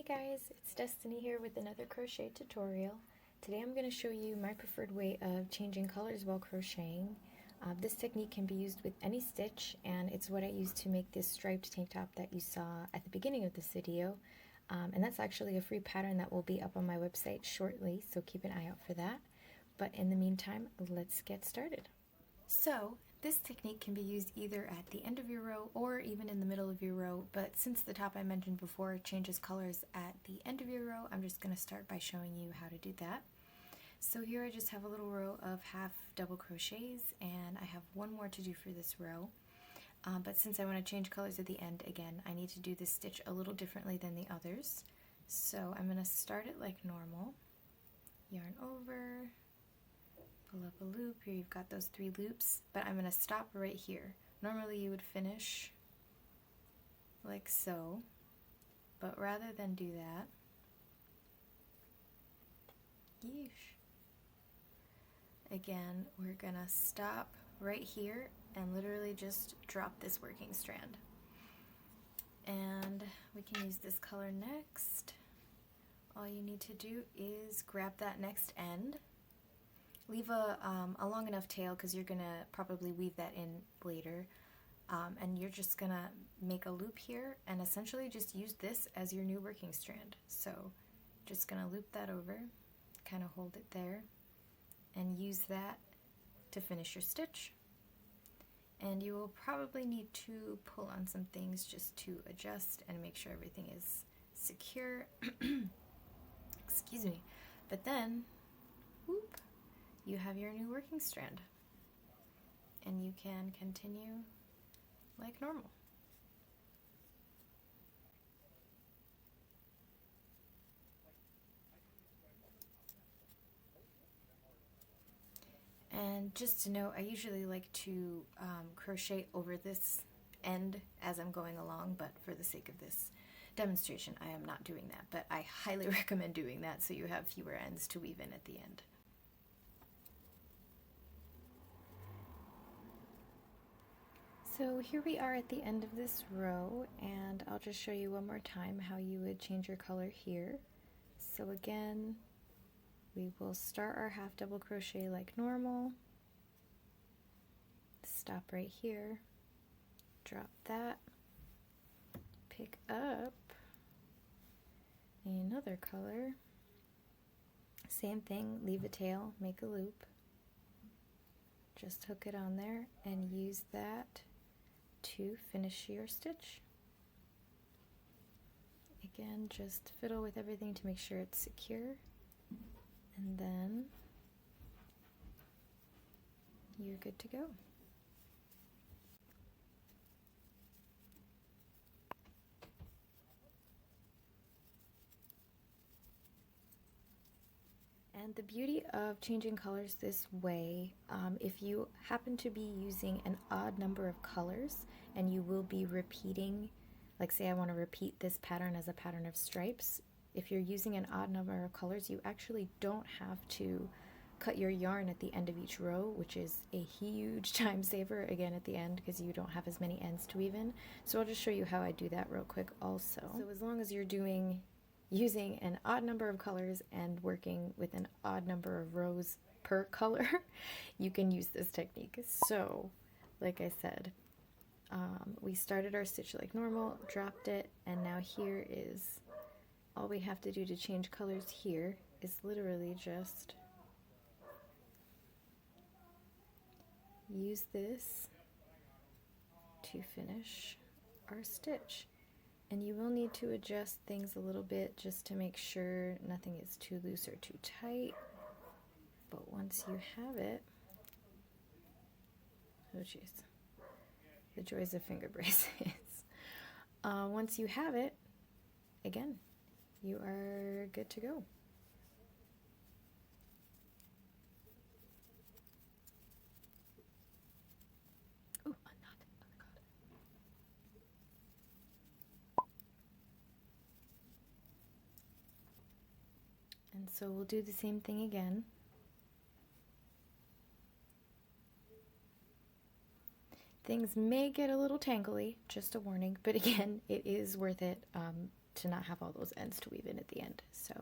guys, it's Destiny here with another crochet tutorial. Today I'm going to show you my preferred way of changing colors while crocheting. This technique can be used with any stitch, and it's what I used to make this striped tank top that you saw at the beginning of this video. And that's actually a free pattern that will be up on my website shortly, so keep an eye out for that. But in the meantime, let's get started. So, this technique can be used either at the end of your row or even in the middle of your row, but since the top I mentioned before changes colors at the end of your row, I'm just going to start by showing you how to do that. So here I just have a little row of half double crochets, and I have one more to do for this row. But since I want to change colors at the end, again, I need to do this stitch a little differently than the others. So I'm going to start it like normal, yarn over, pull up a loop. Here you've got those 3 loops, but I'm going to stop right here. Normally you would finish like so, but rather than do that, again, we're going to stop right here and literally just drop this working strand. And we can use this color next. All you need to do is grab that next end. Leave a long enough tail because you're going to probably weave that in later. And you're just going to make a loop here and essentially just use this as your new working strand. So just going to loop that over, kind of hold it there, and use that to finish your stitch. And you will probably need to pull on some things just to adjust and make sure everything is secure. Excuse me. But then, whoop, you have your new working strand, and you can continue like normal. And just to note, I usually like to crochet over this end as I'm going along, but for the sake of this demonstration I am not doing that, but I highly recommend doing that so you have fewer ends to weave in at the end. So here we are at the end of this row, and I'll just show you one more time how you would change your color here. So again, we will start our half double crochet like normal, stop right here, drop that, pick up another color, same thing, leave a tail, make a loop, just hook it on there and use that to finish your stitch. Again, just fiddle with everything to make sure it's secure, and then you're good to go. And the beauty of changing colors this way, if you happen to be using an odd number of colors and you will be repeating, like say I want to repeat this pattern as a pattern of stripes, if you're using an odd number of colors, you actually don't have to cut your yarn at the end of each row, which is a huge time saver again at the end because you don't have as many ends to weave in. So I'll just show you how I do that real quick also. So as long as you're using an odd number of colors and working with an odd number of rows per color, you can use this technique. So like I said, we started our stitch like normal, dropped it, and now here is all we have to do to change colors. Here is literally just use this to finish our stitch. And you will need to adjust things a little bit just to make sure nothing is too loose or too tight. But once you have it, oh jeez, the joys of finger braces. Once you have it, again, you are good to go. And so we'll do the same thing again. Things may get a little tangly, just a warning, but again, it is worth it to not have all those ends to weave in at the end. So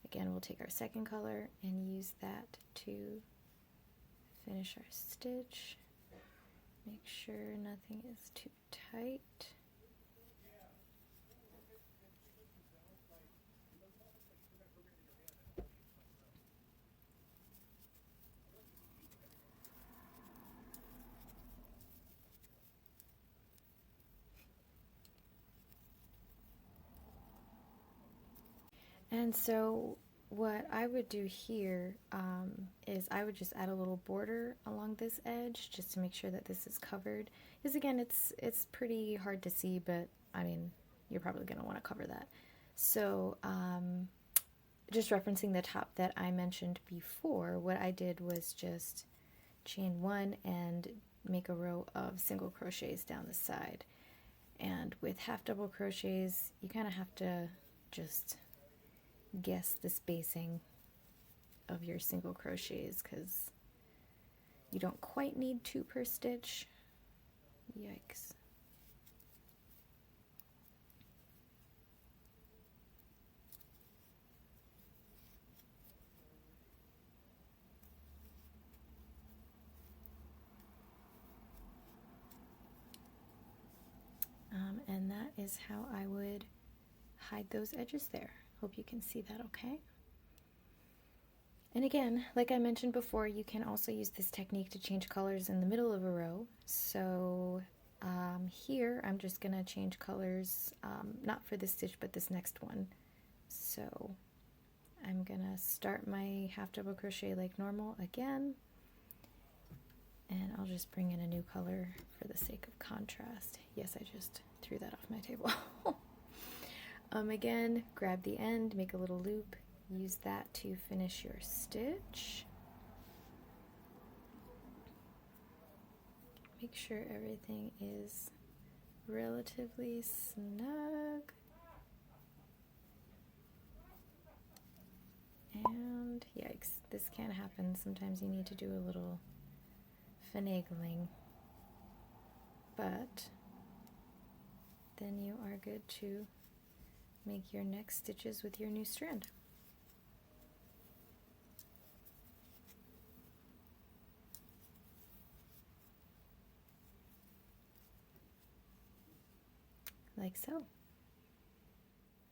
again, we'll take our second color and use that to finish our stitch. Make sure nothing is too tight. And so what I would do here is I would just add a little border along this edge just to make sure that this is covered. Because again, it's pretty hard to see, but I mean, you're probably going to want to cover that. So just referencing the top that I mentioned before, what I did was just chain 1 and make a row of single crochets down the side. And with half double crochets, you kind of have to just guess the spacing of your single crochets because you don't quite need 2 per stitch. Yikes. And that is how I would hide those edges there. Hope you can see that okay. And again, like I mentioned before, you can also use this technique to change colors in the middle of a row. So here I'm just going to change colors, not for this stitch, but this next one. So I'm going to start my half double crochet like normal again. And I'll just bring in a new color for the sake of contrast. Yes, I just threw that off my table. Again, grab the end, make a little loop, use that to finish your stitch. Make sure everything is relatively snug. And yikes, this can happen. Sometimes you need to do a little finagling, but then you are good to make your next stitches with your new strand. Like so.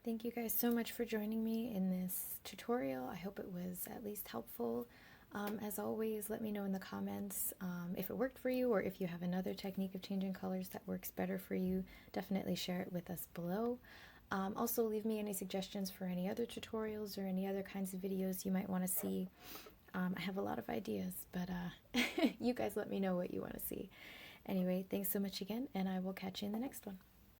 Thank you guys so much for joining me in this tutorial. I hope it was at least helpful. As always, let me know in the comments if it worked for you or if you have another technique of changing colors that works better for you. Definitely share it with us below. Also, leave me any suggestions for any other tutorials or any other kinds of videos you might want to see. I have a lot of ideas, but you guys let me know what you want to see. Anyway, thanks so much again, and I will catch you in the next one.